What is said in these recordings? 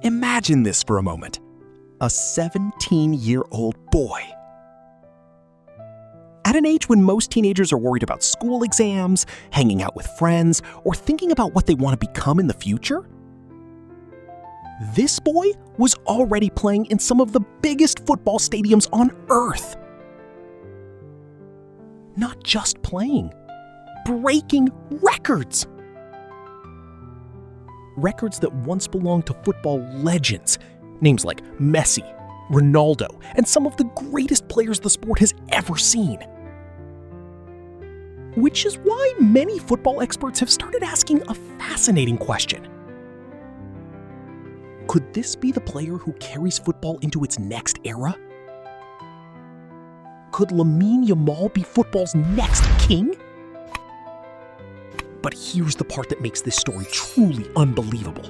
Imagine this for a moment. A 17-year-old boy. At an age when most teenagers are worried about school exams, hanging out with friends, or thinking about what they want to become in the future, this boy was already playing in some of the biggest football stadiums on Earth. Not just playing, breaking records. Records that once belonged to football legends, names like Messi, Ronaldo, and some of the greatest players the sport has ever seen. Which is why many football experts have started asking a fascinating question. Could this be the player who carries football into its next era? Could Lamine Yamal be football's next king? But here's the part that makes this story truly unbelievable.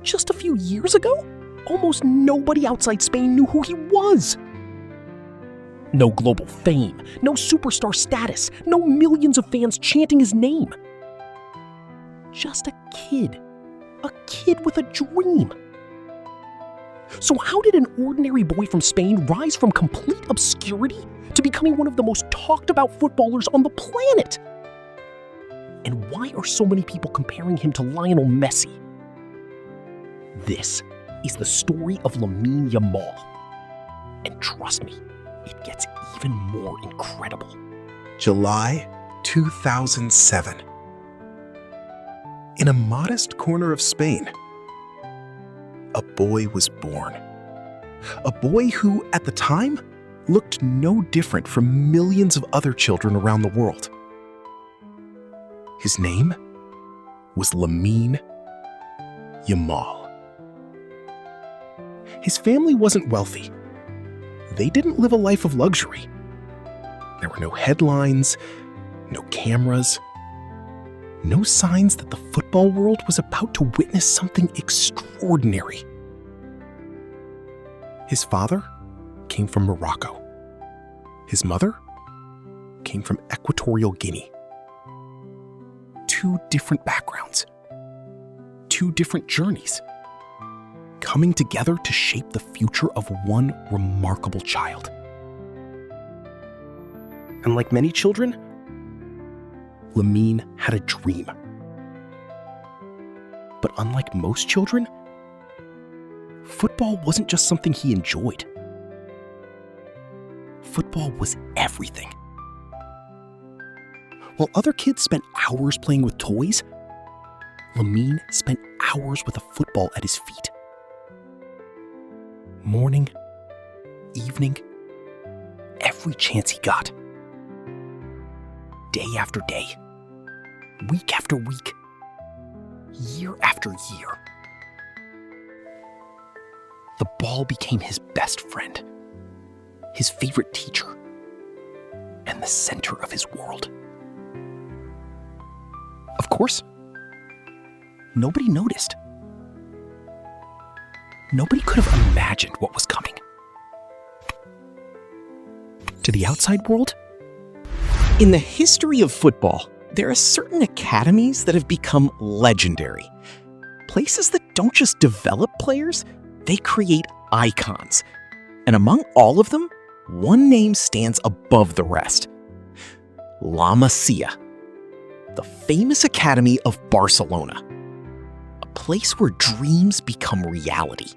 Just a few years ago, almost nobody outside Spain knew who he was. No global fame, no superstar status, no millions of fans chanting his name. Just a kid with a dream. So how did an ordinary boy from Spain rise from complete obscurity to becoming one of the most talked about footballers on the planet? And why are so many people comparing him to Lionel Messi? This is the story of Lamine Yamal. And trust me, it gets even more incredible. July 2007. In a modest corner of Spain, a boy was born. A boy who, at the time, looked no different from millions of other children around the world. His name was Lamine Yamal. His family wasn't wealthy. They didn't live a life of luxury. There were no headlines, no cameras, no signs that the football world was about to witness something extraordinary. His father came from Morocco. His mother came from Equatorial Guinea. Two different backgrounds, two different journeys, coming together to shape the future of one remarkable child. And like many children, Lamine had a dream. But unlike most children, football wasn't just something he enjoyed. Football was everything. While other kids spent hours playing with toys, Lamine spent hours with a football at his feet. Morning, evening, every chance he got. Day after day, week after week, year after year. The ball became his best friend, his favorite teacher, and the center of his world. Of course, nobody noticed. Nobody could have imagined what was coming. To the outside world, in the history of football, there are certain academies that have become legendary. Places that don't just develop players, they create icons. And among all of them, one name stands above the rest. La Masia, the famous academy of Barcelona. A place where dreams become reality.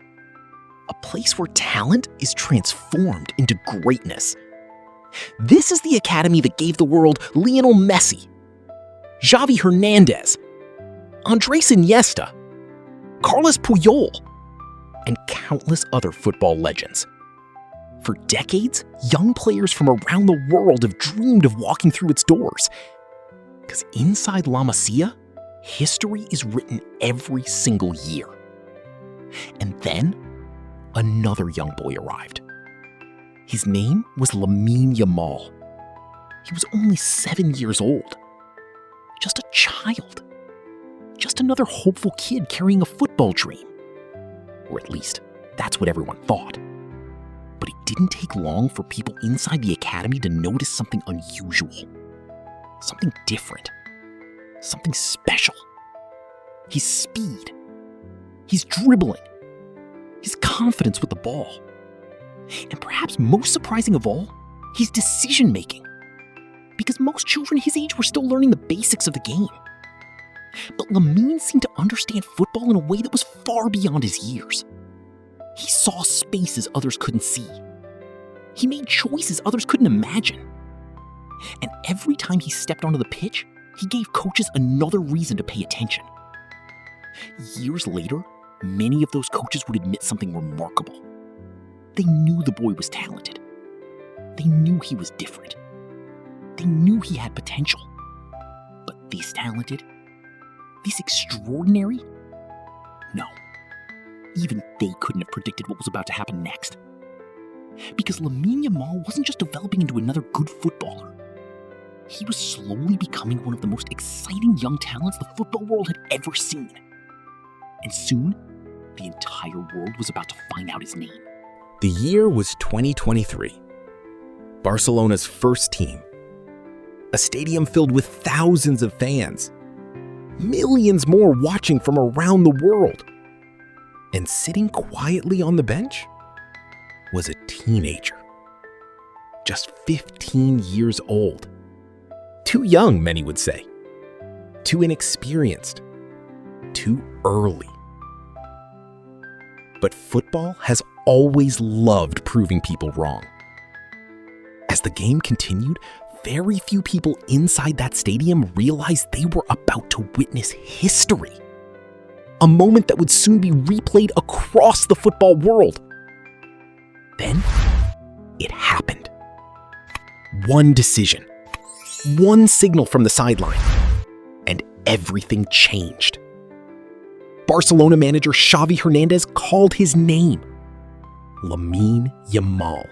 A place where talent is transformed into greatness. This is the academy that gave the world Lionel Messi, Xavi Hernandez, Andres Iniesta, Carlos Puyol, and countless other football legends. For decades, young players from around the world have dreamed of walking through its doors. Because inside La Masia, history is written every single year. And then, another young boy arrived. His name was Lamine Yamal. He was only 7 years old. Just a child. Just another hopeful kid carrying a football dream. Or at least, that's what everyone thought. But it didn't take long for people inside the academy to notice something unusual. Something different. Something special. His speed. his dribbling, his confidence with the ball, and perhaps most surprising of all, his decision-making. Because most children his age were still learning the basics of the game. But Lamine seemed to understand football in a way that was far beyond his years. He saw spaces others couldn't see. He made choices others couldn't imagine. And every time he stepped onto the pitch, he gave coaches another reason to pay attention. Years later, many of those coaches would admit something remarkable. They knew the boy was talented. They knew he was different. They knew he had potential. But this talented, this extraordinary? No. Even they couldn't have predicted what was about to happen next. Because Lamine Yamal wasn't just developing into another good footballer. He was slowly becoming one of the most exciting young talents the football world had ever seen. And soon, the entire world was about to find out his name. The year was 2023. Barcelona's first team. A stadium filled with thousands of fans. Millions more watching from around the world. And sitting quietly on the bench was a teenager. Just 15 years old. Too young, many would say. Too inexperienced. Too early. But football has always loved proving people wrong. As the game continued, very few people inside that stadium realized they were about to witness history. A moment that would soon be replayed across the football world. Then, it happened. One decision. One signal from the sideline. And everything changed. Barcelona manager Xavi Hernandez called his name. Lamine Yamal.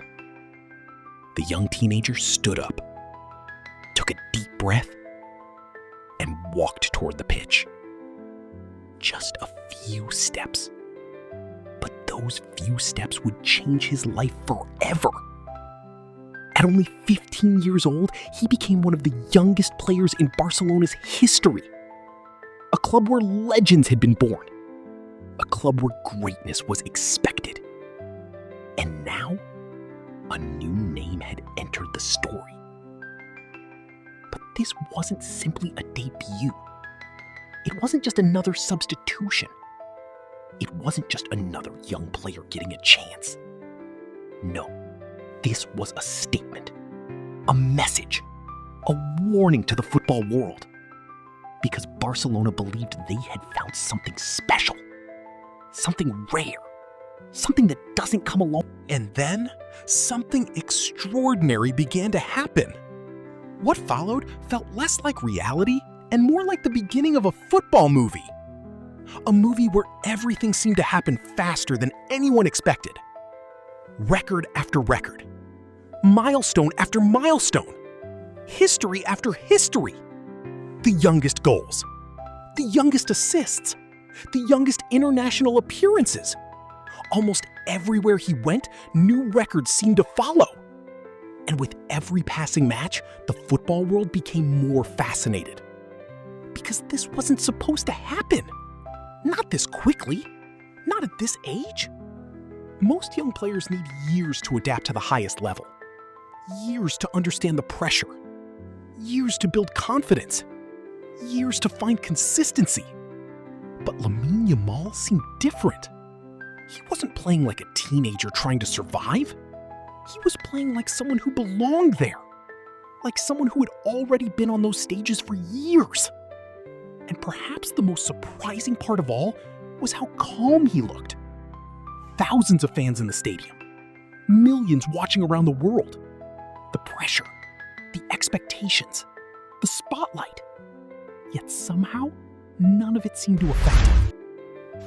The young teenager stood up, took a deep breath, and walked toward the pitch. Just a few steps. But those few steps would change his life forever. At only 15 years old, he became one of the youngest players in Barcelona's history. A club where legends had been born. A club where greatness was expected. And now, a new name had entered the story. But this wasn't simply a debut. It wasn't just another substitution. It wasn't just another young player getting a chance. No, this was a statement, a message, a warning to the football world. Because Barcelona believed they had found something special, something rare, something that doesn't come along. And then, something extraordinary began to happen. What followed felt less like reality and more like the beginning of a football movie. A movie where everything seemed to happen faster than anyone expected. Record after record. Milestone after milestone. History after history. The youngest goals. The youngest assists. The youngest international appearances. Almost everywhere he went, new records seemed to follow. And with every passing match, the football world became more fascinated. Because this wasn't supposed to happen. Not this quickly. Not at this age. Most young players need years to adapt to the highest level. Years to understand the pressure. Years to build confidence. Years to find consistency. But Lamine Yamal seemed different. He wasn't playing like a teenager trying to survive. He was playing like someone who belonged there. Like someone who had already been on those stages for years. And perhaps the most surprising part of all was how calm he looked. Thousands of fans in the stadium. Millions watching around the world. The pressure. The expectations. The spotlight. Yet somehow, none of it seemed to affect him.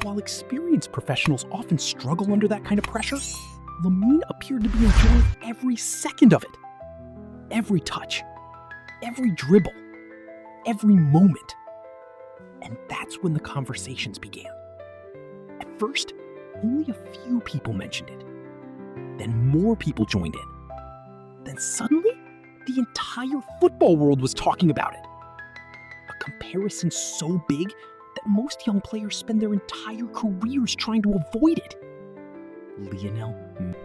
While experienced professionals often struggle under that kind of pressure, Lamine appeared to be enjoying every second of it. Every touch, every dribble, every moment. And that's when the conversations began. At first, only a few people mentioned it. Then more people joined in. Then suddenly, the entire football world was talking about it. A comparison so big that most young players spend their entire careers trying to avoid it. Lionel.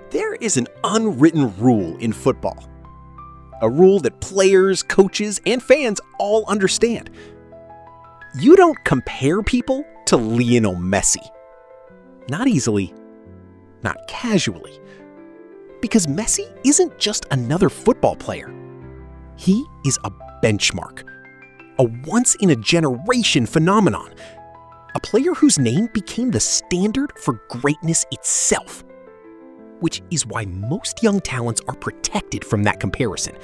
There is an unwritten rule in football. A rule that players, coaches, and fans all understand. You don't compare people to Lionel Messi. Not easily, not casually. Because Messi isn't just another football player. He is a benchmark. A once-in-a-generation phenomenon. A player whose name became the standard for greatness itself. Which is why most young talents are protected from that comparison.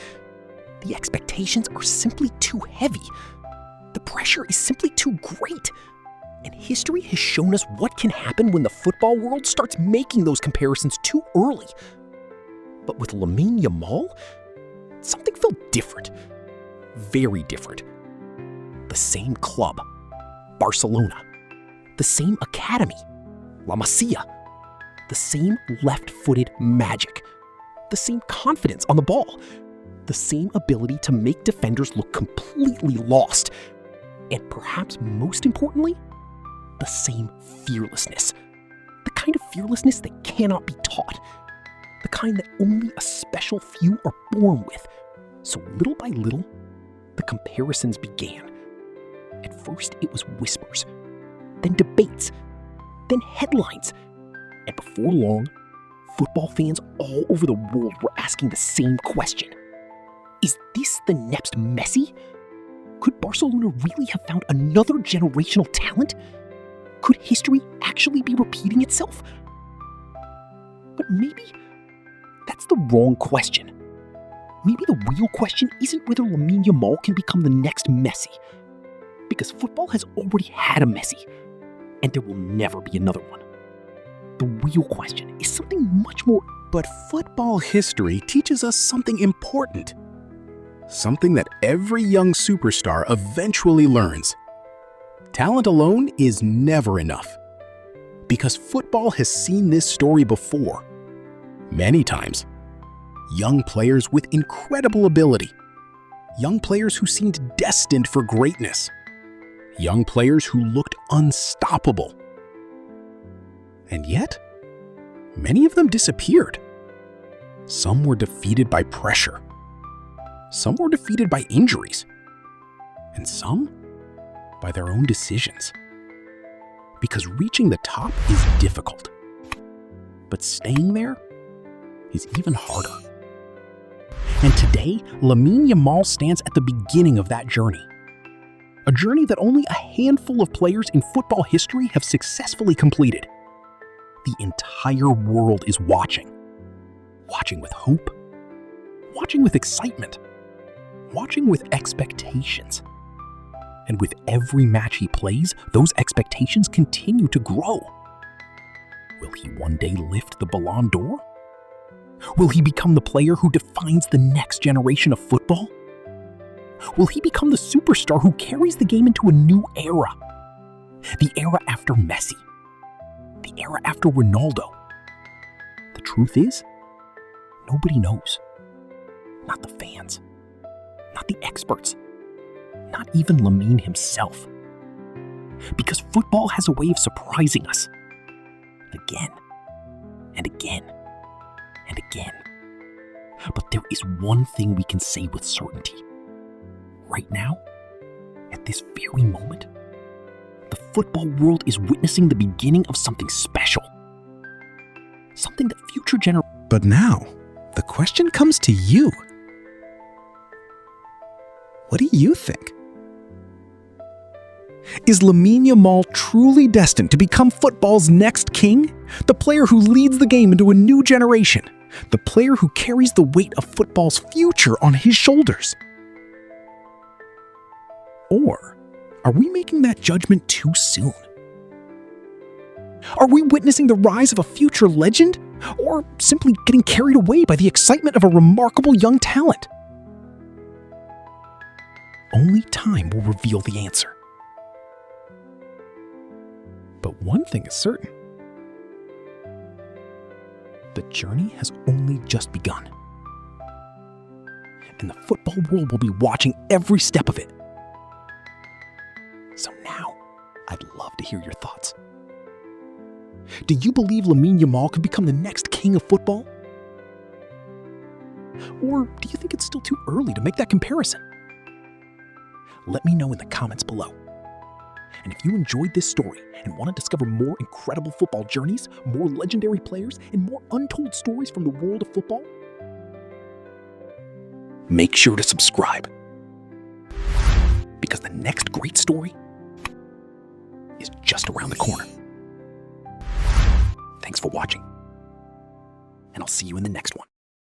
The expectations are simply too heavy. The pressure is simply too great. And history has shown us what can happen when the football world starts making those comparisons too early. But with Lamine Yamal, something felt different. Very different. The same club, Barcelona. The same academy, La Masia. The same left-footed magic. The same confidence on the ball. The same ability to make defenders look completely lost. And perhaps most importantly, the same fearlessness. The kind of fearlessness that cannot be taught. The kind that only a special few are born with. So little by little, the comparisons began. At first, it was whispers, then debates, then headlines. And before long, football fans all over the world were asking the same question. Is this the next Messi? Could Barcelona really have found another generational talent? Could history actually be repeating itself? But maybe that's the wrong question. Maybe the real question isn't whether Lamine Yamal can become the next Messi. Because football has already had a Messi, and there will never be another one. The real question is something much more. But football history teaches us something important. Something that every young superstar eventually learns. Talent alone is never enough. Because football has seen this story before. Many times. Young players with incredible ability. Young players who seemed destined for greatness. Young players who looked unstoppable. And yet, many of them disappeared. Some were defeated by pressure. Some were defeated by injuries. And some by their own decisions. Because reaching the top is difficult. But staying there is even harder. And today, Lamine Yamal stands at the beginning of that journey. A journey that only a handful of players in football history have successfully completed. The entire world is watching. Watching with hope. Watching with excitement. Watching with expectations. And with every match he plays, those expectations continue to grow. Will he one day lift the Ballon d'Or? Will he become the player who defines the next generation of football? Will he become the superstar who carries the game into a new era? The era after Messi. The era after Ronaldo. The truth is, nobody knows. Not the fans. Not the experts. Not even Lamine himself. Because football has a way of surprising us. Again. And again. And again. But there is one thing we can say with certainty. Right now, at this very moment, the football world is witnessing the beginning of something special. Something that future generations... But now, the question comes to you. What do you think? Is Lamine Yamal truly destined to become football's next king? The player who leads the game into a new generation? The player who carries the weight of football's future on his shoulders? Or are we making that judgment too soon? Are we witnessing the rise of a future legend? Or simply getting carried away by the excitement of a remarkable young talent? Only time will reveal the answer. But one thing is certain. The journey has only just begun. And the football world will be watching every step of it. So now, I'd to hear your thoughts. Do you believe Lamine Yamal could become the next king of football? Or do you think it's still too early to make that comparison? Let me know in the comments below. And if you enjoyed this story and want to discover more incredible football journeys, more legendary players, and more untold stories from the world of football, make sure to subscribe. Because the next great story is just around the corner. Thanks for watching, and I'll see you in the next one.